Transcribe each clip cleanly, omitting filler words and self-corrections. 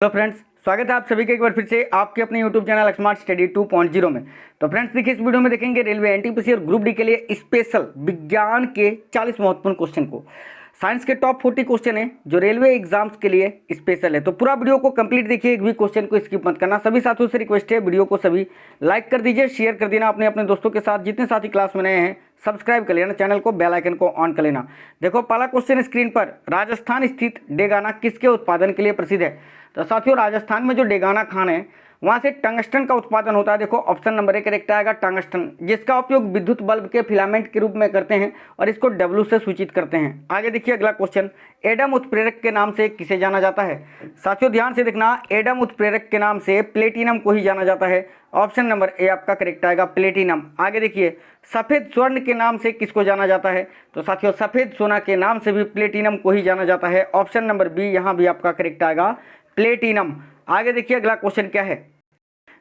Hello friends, स्वागत है आप सभी का एक बार फिर से आपके अपने यूट्यूब चैनल स्मार्ट स्टडी 2.0 में। तो फ्रेंड्स देखिए, इस वीडियो में देखेंगे रेलवे एनटीपीसी और ग्रुप डी के लिए स्पेशल विज्ञान के 40 महत्वपूर्ण क्वेश्चन को। साइंस के टॉप 40 क्वेश्चन है जो रेलवे एग्जाम्स के लिए स्पेशल है। तो पूरा वीडियो को कंप्लीट देखिए, एक भी क्वेश्चन को स्किप मत करना। सभी साथियों से रिक्वेस्ट है, वीडियो को सभी लाइक कर दीजिए, शेयर कर देना अपने दोस्तों के साथ। जितने साथी क्लास में नए हैं सब्सक्राइब कर लेना चैनल को, बेल आइकन को ऑन कर लेना। देखो पहला क्वेश्चन स्क्रीन पर, राजस्थान स्थित डेगाना किसके उत्पादन के लिए प्रसिद्ध है? तो साथियों राजस्थान में जो डेगाना खान है वहाँ से टंगस्टन का उत्पादन होता है। देखो ऑप्शन नंबर 1 करेक्ट आएगा टंगस्टन, जिसका उपयोग विद्युत बल्ब के फिलामेंट के रूप में करते हैं और इसको डब्ल्यू से सूचित करते हैं। आगे देखिए अगला क्वेश्चन, एडम उत्प्रेरक के नाम से किसे जाना जाता है? साथियों ध्यान से देखना, एडम उत्प्रेरक के नाम से प्लेटिनम को ही जाना जाता है। ऑप्शन नंबर ए आपका करेक्ट आएगा प्लेटिनम। आगे देखिए, सफ़ेद स्वर्ण के नाम से किसको जाना जाता है? तो साथियों सफ़ेद सोना के नाम से भी प्लेटिनम को ही जाना जाता है। ऑप्शन नंबर बी यहाँ भी आपका करेक्ट आएगा प्लेटिनम। आगे देखिए अगला क्वेश्चन क्या है,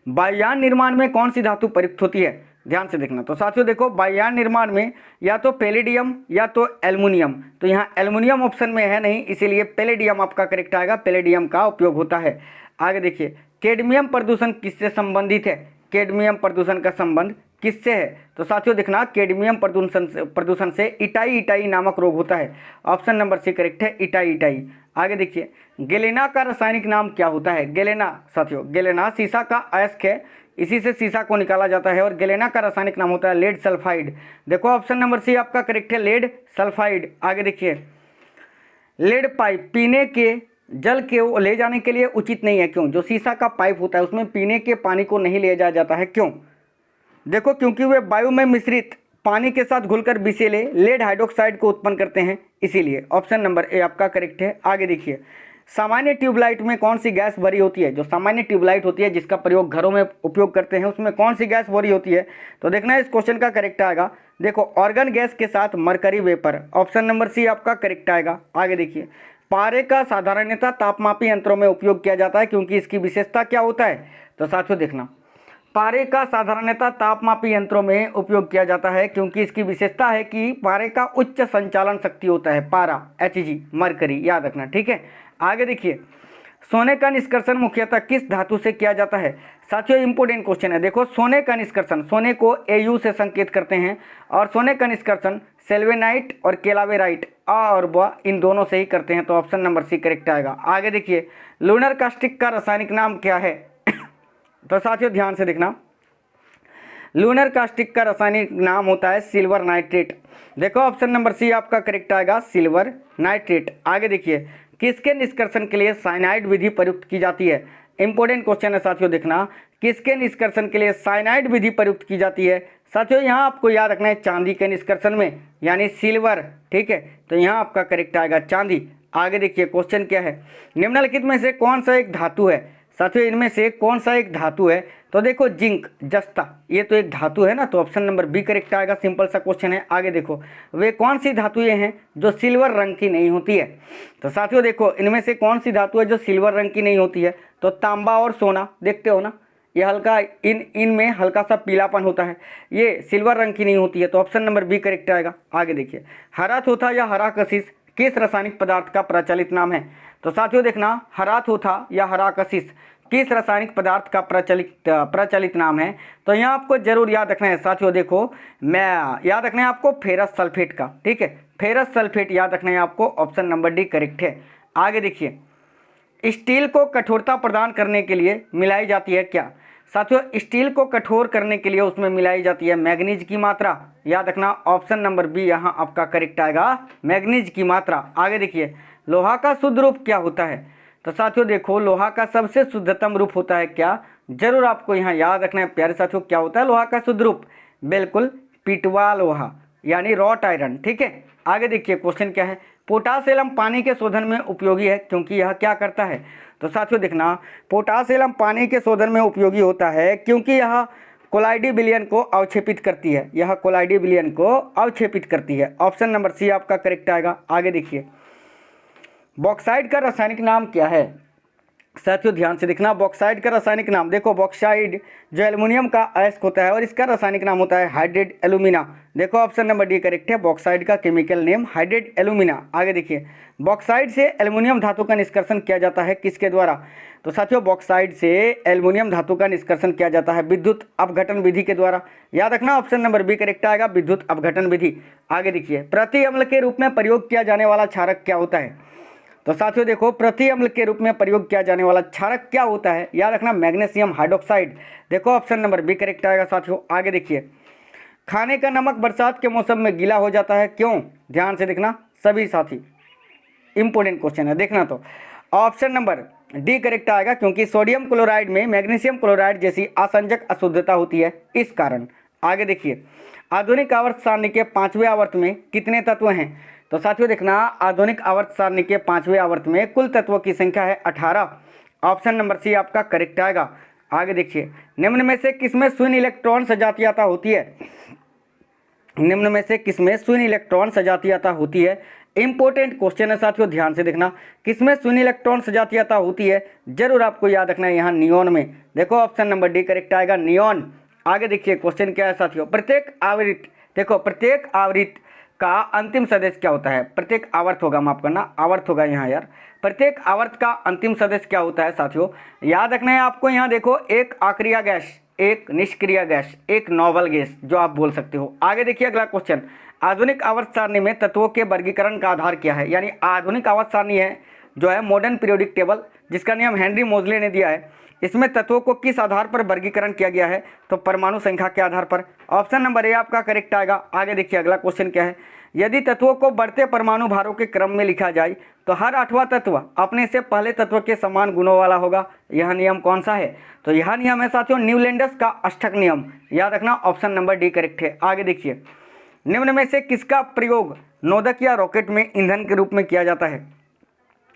वायुयान निर्माण में कौन सी धातु प्रयुक्त होती है? ध्यान से देखना। तो साथियों देखो, वायुयान निर्माण में या तो पैलेडियम या तो एल्युमिनियम, तो यहाँ एल्युमिनियम ऑप्शन में है नहीं, इसीलिए पैलेडियम आपका करेक्ट आएगा, पैलेडियम का उपयोग होता है। आगे देखिए, कैडमियम प्रदूषण किससे संबंधित है? कैडमियम प्रदूषण का संबंध किससे है? तो साथियों देखना, कैडमियम प्रदूषण से इटाई नामक रोग होता है। ऑप्शन नंबर सी करेक्ट है, इटाई। आगे देखिए, गेलेना का रासायनिक नाम क्या होता है? गेलेना साथियों, गेलेना सीसा का अयस्क है, इसी से सीसा को निकाला जाता है और गेलेना का रासायनिक नाम होता है लेड सल्फाइड। देखो ऑप्शन नंबर सी आपका करेक्ट है, लेड सल्फाइड। आगे देखिए, लेड पाइप पीने के जल के ले जाने के लिए उचित नहीं है, क्यों? जो सीसा का पाइप होता है उसमें पीने के पानी को नहीं ले जाया जाता है, क्यों? देखो क्योंकि वे वायु में मिश्रित पानी के साथ घुलकर विषैले लेड हाइड्रोक्साइड को उत्पन्न करते हैं, इसीलिए। ऑप्शन नंबर ए आपका करेक्ट है। आगे देखिए, सामान्य ट्यूबलाइट में कौन सी गैस भरी होती है? जो सामान्य ट्यूबलाइट होती है जिसका प्रयोग घरों में उपयोग करते हैं, उसमें कौन सी गैस भरी होती है? तो देखना है इस क्वेश्चन का करेक्ट आएगा, देखो ऑर्गन गैस के साथ mercury vapour. Option number C आपका करेक्ट आएगा। आगे देखिए, पारे का साधारणतः तापमापी यंत्रों में उपयोग किया जाता है क्योंकि इसकी विशेषता क्या होता है? तो साथियों देखना, पारे का साधारणतः तापमापी यंत्रों में उपयोग किया जाता है क्योंकि इसकी विशेषता है कि पारे का उच्च संचालन शक्ति होता है, पारा Hg मरकरी, याद रखना, ठीक है। आगे देखिए, सोने का निष्कर्षण मुख्यतः किस धातु से किया जाता है? साथियों इंपोर्टेंट क्वेश्चन है। देखो सोने का निष्कर्षण, सोने को Au से संकेत करते हैं और सोने का निष्कर्षण सेल्वेनाइट और केलावेराइट और ब इन दोनों से ही करते हैं। तो ऑप्शन नंबर सी करेक्ट आएगा। आगे देखिए, लूनर कास्टिक का रासायनिक नाम क्या है? तो साथियों ध्यान से देखना, लूनर कास्टिक का रासायनिक नाम होता है सिल्वर नाइट्रेट। देखो ऑप्शन नंबर सी आपका करेक्ट आएगा, सिल्वर नाइट्रेट। आगे देखिए, किसके निष्कर्षण के लिए साइनाइड विधि प्रयुक्त की जाती है? इंपॉर्टेंट क्वेश्चन है साथियों, देखना किसके निष्कर्षण के लिए साइनाइड विधि प्रयुक्त की जाती है? साथियों यहाँ आपको याद रखना है चांदी के निष्कर्षण में, यानी सिल्वर, ठीक है। तो यहाँ आपका करेक्ट आएगा चांदी। आगे देखिए क्वेश्चन क्या है, निम्नलिखित में से कौन सा एक धातु है? साथियों इनमें से कौन सा एक धातु है? तो देखो जिंक, जस्ता, ये तो एक धातु है ना, तो ऑप्शन नंबर बी करेक्ट आएगा। सिंपल सा क्वेश्चन है। आगे देखो, वे कौन सी धातुएं हैं जो सिल्वर रंग की नहीं होती है? तो साथियों देखो, इनमें से कौन सी धातु है जो सिल्वर रंग की नहीं होती है? तो तांबा और सोना, देखते हो ना, ये हल्का इनमें हल्का सा पीलापन होता है, ये सिल्वर रंग की नहीं होती है। तो ऑप्शन नंबर बी करेक्ट आएगा। आगे देखिए, हरा थोथा या हरा कशिश किस रासायनिक पदार्थ का प्रचलित नाम है? तो साथियों देखना, हरा थोथा या हरा कशिश किस रासायनिक पदार्थ का प्रचलित नाम है? तो यहाँ आपको जरूर याद रखना है साथियों, देखो मैं याद रखना है आपको फेरस सल्फेट का, ठीक है, फेरस सल्फेट याद रखना है आपको। ऑप्शन नंबर डी करेक्ट है। आगे देखिए, स्टील को कठोरता प्रदान करने के लिए मिलाई जाती है क्या? साथियों स्टील को कठोर करने के लिए उसमें मिलाई जाती है मैग्नीज की मात्रा, याद रखना। ऑप्शन नंबर बी यहाँ आपका करेक्ट आएगा, मैग्नीज की मात्रा। आगे देखिए, लोहा का शुद्ध रूप क्या होता है? तो साथियों देखो, लोहा का सबसे शुद्धतम रूप होता है क्या? जरूर आपको यहाँ याद रखना है प्यारे साथियों, क्या होता है लोहा का शुद्ध रूप? बिल्कुल पिटवा लोहा, यानी रॉट आयरन, ठीक है। आगे देखिए क्वेश्चन क्या है, पोटाश एलम पानी के शोधन में उपयोगी है क्योंकि यह क्या करता है? तो साथियों देखना, पोटाश एलम पानी के शोधन में उपयोगी होता है क्योंकि यह कोलाइडी विलयन को अवक्षेपित करती है, यह कोलाइडी विलयन को अवक्षेपित करती है। ऑप्शन नंबर सी आपका करेक्ट आएगा। आगे देखिए, बॉक्साइट का रासायनिक नाम क्या है? साथियों ध्यान से देखना, बॉक्साइड का रासायनिक नाम देखो, बॉक्साइड जो एल्युमिनियम का अयस्क होता है और इसका रासायनिक नाम होता है हाइड्रेट एल्यूमिना। देखो ऑप्शन नंबर डी करेक्ट है, बॉक्साइड का केमिकल नेम हाइड्रेट एल्यूमिना। आगे देखिए, बॉक्साइड से एल्युमिनियम धातु का निष्कर्षण किया जाता है किसके द्वारा? तो साथियों बॉक्साइड से एल्युमिनियम धातु का निष्कर्षण किया जाता है विद्युत अपघटन विधि के द्वारा। याद रखना ऑप्शन नंबर बी करेक्ट आएगा, विद्युत अपघटन विधि। आगे देखिए, प्रति अम्ल के रूप में प्रयोग किया जाने वाला क्षारक क्या होता है? तो साथियों देखो, प्रति अम्ल के रूप में प्रयोग किया जाने वाला क्षारक क्या होता है? याद रखना मैग्नीशियम हाइड्रोक्साइड। देखो ऑप्शन नंबर बी करेक्ट आएगा साथियों। आगे देखिए, खाने का नमक बरसात के मौसम में गीला हो जाता है, क्यों? ध्यान से देखना सभी साथी, इंपॉर्टेंट क्वेश्चन है, देखना। तो ऑप्शन नंबर डी करेक्ट आएगा, क्योंकि सोडियम क्लोराइड में मैग्नीशियम क्लोराइड जैसी असंजक अशुद्धता होती है, इस कारण। आगे देखिए, आधुनिक आवर्त सारणी के 5वें आवर्त में कितने तत्व हैं? तो साथियों देखना, आधुनिक आवर्त सारणी के 5वें आवर्त में कुल तत्वों की संख्या है 18। ऑप्शन नंबर सी आपका करेक्ट आएगा। आगे देखिए, निम्न में से किसमें शून्य इलेक्ट्रॉन सजातीयता होती है? निम्न में से किसमें शून्य इलेक्ट्रॉन सजातीयता होती है? इंपॉर्टेंट क्वेश्चन है साथियों, ध्यान से देखना, किसमें शून्य इलेक्ट्रॉन सजातीयता होती है? जरूर आपको याद रखना है यहाँ नियोन में। देखो ऑप्शन नंबर डी करेक्ट आएगा, नियोन। आगे देखिए, क्वेश्चन क्या है साथियों, प्रत्येक आवृत्ति, देखो प्रत्येक आवृत्ति का अंतिम सदस्य क्या होता है? प्रत्येक आवर्त होगा, माफ करना आवर्त होगा यहाँ यार। प्रत्येक आवर्त का अंतिम सदस्य क्या होता है साथियों? याद रखना है आपको यहाँ, देखो एक अक्रिय गैस, एक निष्क्रिय गैस, एक नोबल गैस जो आप बोल सकते हो। आगे देखिए अगला क्वेश्चन, आधुनिक आवर्त सारणी में तत्वों के वर्गीकरण का आधार क्या है? यानी आधुनिक आवर्त सारणी है जो है मॉडर्न पीरियोडिक टेबल, जिसका नियम हेनरी मोजले ने दिया है। इसमें तत्वों को किस आधार पर वर्गीकरण किया गया है? तो परमाणु संख्या के आधार पर। ऑप्शन नंबर ए आपका करेक्ट आएगा। आगे देखिए अगला क्वेश्चन क्या है, यदि तत्वों को बढ़ते परमाणु भारों के क्रम में लिखा जाए तो हर 8वां तत्व अपने से पहले तत्व के समान गुणों वाला होगा। यह नियम कौन सा है? तो यह नियम है साथियों न्यूलैंडस का अष्टक नियम। याद रखना ऑप्शन नंबर डी करेक्ट है। आगे देखिए, निम्न में से किसका प्रयोग नोदक या रॉकेट में ईंधन के रूप में किया जाता है?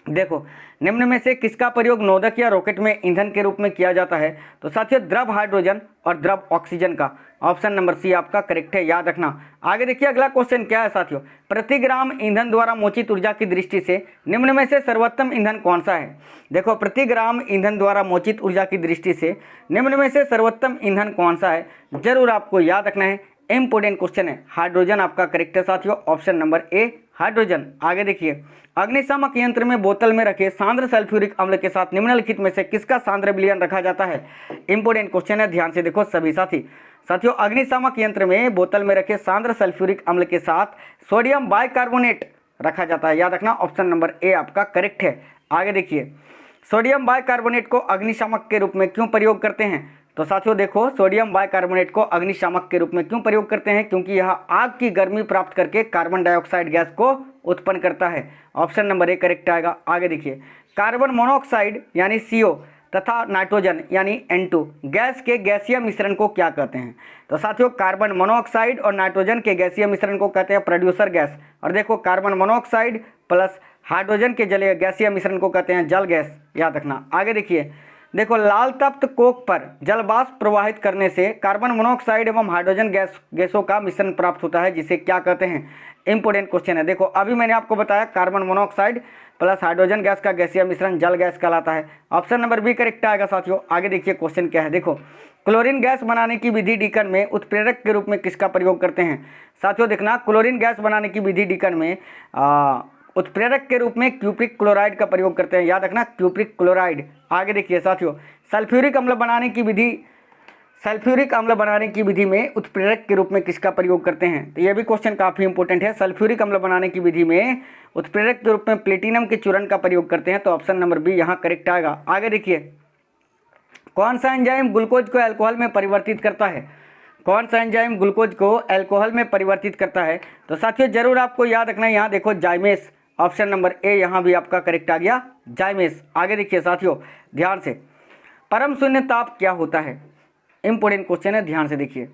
देखो, निम्न में से किसका प्रयोग नोदक या रॉकेट में ईंधन के रूप में किया जाता है? तो साथियों द्रव हाइड्रोजन और द्रव ऑक्सीजन का। ऑप्शन नंबर सी आपका करेक्ट है, याद रखना। आगे देखिए अगला क्वेश्चन क्या है साथियों, प्रति ग्राम ईंधन द्वारा मोचित ऊर्जा की दृष्टि से निम्न में से सर्वोत्तम ईंधन कौन सा है? देखो, प्रति ग्राम ईंधन द्वारा मोचित ऊर्जा की दृष्टि से निम्न में से सर्वोत्तम ईंधन कौन सा है? जरूर आपको याद रखना है, इंपोर्टेंट क्वेश्चन है। हाइड्रोजन आपका करेक्ट है साथियों, ऑप्शन नंबर ए हाइड्रोजन। आगे देखिए, अग्निशामक यंत्र में बोतल में रखे सांद्र सल्फ्यूरिक अम्ल के साथ निम्नलिखित में से किसका सांद्र विलयन रखा जाता है? इंपोर्टेंट क्वेश्चन है, ध्यान से देखो सभी साथियों, अग्निशामक यंत्र में बोतल में रखे सांद्र सल्फ्यूरिक अम्ल के साथ सोडियम बाइकार्बोनेट रखा जाता है। याद रखना ऑप्शन नंबर ए आपका करेक्ट है। आगे देखिए, सोडियम बाइकार्बोनेट को अग्निशामक के रूप में क्यों प्रयोग करते हैं? तो साथियों देखो, सोडियम बाइकार्बोनेट को अग्निशामक के रूप में क्यों प्रयोग करते हैं? क्योंकि यह आग की गर्मी प्राप्त करके कार्बन डाइऑक्साइड गैस को उत्पन्न करता है। ऑप्शन नंबर ए करेक्ट आएगा। आगे देखिए, कार्बन मोनोऑक्साइड यानी CO तथा नाइट्रोजन यानी N2 गैस के गैसीय मिश्रण को क्या कहते हैं? तो साथियों कार्बन मोनोऑक्साइड और नाइट्रोजन के गैसीय मिश्रण को कहते हैं प्रोड्यूसर गैस। और देखो, कार्बन मोनोऑक्साइड प्लस हाइड्रोजन के जलीय गैसीय मिश्रण को कहते हैं जल गैस। याद रखना। आगे देखिए, देखो, लाल तप्त कोक पर जलवाष्प प्रवाहित करने से कार्बन मोनोऑक्साइड एवं हाइड्रोजन गैसों का मिश्रण प्राप्त होता है, जिसे क्या कहते हैं? इंपोर्टेंट क्वेश्चन है। देखो, अभी मैंने आपको बताया carbon monoxide plus hydrogen gas का गैसीय मिश्रण जल गैस कहलाता है। ऑप्शन नंबर बी करेक्ट आएगा साथियों। आगे देखिए क्वेश्चन क्या है, देखो, क्लोरीन गैस बनाने की विधि डीकन में उत्प्रेरक के रूप में किसका प्रयोग करते हैं? साथियों देखना, क्लोरीन गैस बनाने की विधि डीकन में उत्प्रेरक के रूप में क्यूप्रिक क्लोराइड का प्रयोग करते हैं। याद रखना क्यूप्रिक क्लोराइड। आगे देखिए साथियों, सल्फ्यूरिक अम्ल बनाने की विधि में उत्प्रेरक के रूप में किसका प्रयोग करते हैं? तो यह भी क्वेश्चन काफ़ी इंपॉर्टेंट है। सल्फ्यूरिक अम्ल बनाने की विधि में उत्प्रेरक के रूप में प्लेटिनम के चूर्ण का प्रयोग करते हैं। तो ऑप्शन नंबर बी यहाँ करेक्ट आएगा। आगे देखिए, कौन सा एंजाइम ग्लूकोज को अल्कोहल में परिवर्तित करता है? कौन सा एंजाइम ग्लूकोज को अल्कोहल में परिवर्तित करता है? तो साथियों जरूर आपको याद रखना है, यहाँ देखो जाइमेस। ऑप्शन नंबर ए यहाँ भी आपका करेक्ट आ गया, जाइमेस। आगे देखिए साथियों ध्यान से, परम शून्य ताप क्या होता है? इंपोर्टेंट क्वेश्चन है, ध्यान से देखिए।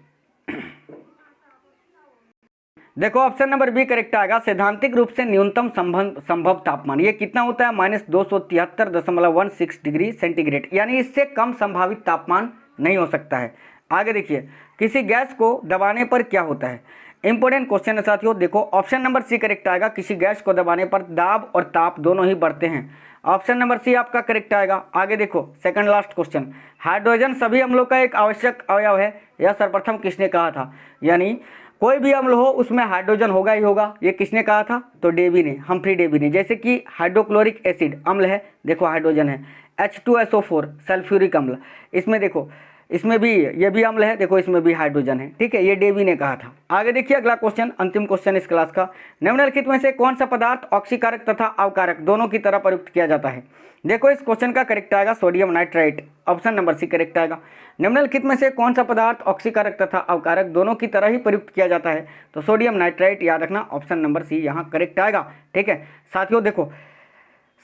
देखो ऑप्शन नंबर बी करेक्ट आएगा, सैद्धांतिक रूप से न्यूनतम संभव तापमान। ये कितना होता है? -273.16 डिग्री सेंटीग्रेड, यानी इससे कम संभावित तापमान नहीं हो सकता है। आगे देखिए, किसी गैस को दबाने पर क्या होता है? इंपॉर्टेंट क्वेश्चन है साथियों। देखो ऑप्शन नंबर सी करेक्ट आएगा, किसी गैस को दबाने पर दाब और ताप दोनों ही बढ़ते हैं। ऑप्शन नंबर सी आपका करेक्ट आएगा। आगे देखो सेकंड लास्ट क्वेश्चन, हाइड्रोजन सभी अम्लों का एक आवश्यक अवयव है, यह सर्वप्रथम किसने कहा था? यानी कोई भी अम्ल हो उसमें हाइड्रोजन होगा ही होगा, ये किसने कहा था? तो डेवी ने, हम्फ्री डेवी ने। जैसे कि हाइड्रोक्लोरिक एसिड अम्ल है, देखो हाइड्रोजन है, H2SO4 सल्फ्यूरिक अम्ल, इसमें देखो इसमें भी ये भी अम्ल है, देखो इसमें भी हाइड्रोजन है, ठीक है, ये डेवी ने कहा था। आगे देखिए अगला क्वेश्चन, अंतिम क्वेश्चन इस क्लास का, निम्नलिखित में से कौन सा पदार्थ ऑक्सीकारक तथा अवकारक दोनों की तरह प्रयुक्त किया जाता है? देखो इस क्वेश्चन का करेक्ट आएगा sodium nitrite, option number C correct आएगा। निम्नलिखित में से कौन सा पदार्थ ऑक्सीकारक तथा अवकारक दोनों की तरह ही प्रयुक्त किया जाता है? तो सोडियम नाइट्राइट, याद रखना ऑप्शन नंबर सी यहाँ करेक्ट आएगा, ठीक है। साथियों देखो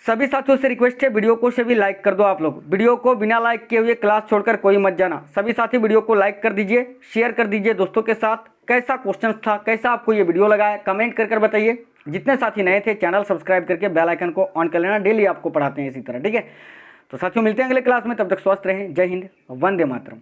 सभी साथियों से रिक्वेस्ट है, वीडियो को सभी लाइक कर दो। आप लोग वीडियो को बिना लाइक किए हुए क्लास छोड़कर कोई मत जाना। सभी साथी वीडियो को लाइक कर दीजिए, शेयर कर दीजिए दोस्तों के साथ। कैसा क्वेश्चन था, कैसा आपको ये वीडियो लगा है, कमेंट कर बताइए। जितने साथी नए थे चैनल सब्सक्राइब करके बेल आइकन को ऑन कर लेना, डेली आपको पढ़ाते हैं इसी तरह, ठीक है। तो साथियों मिलते हैं अगले क्लास में, तब तक स्वस्थ रहें। जय हिंद, वंदे मातरम।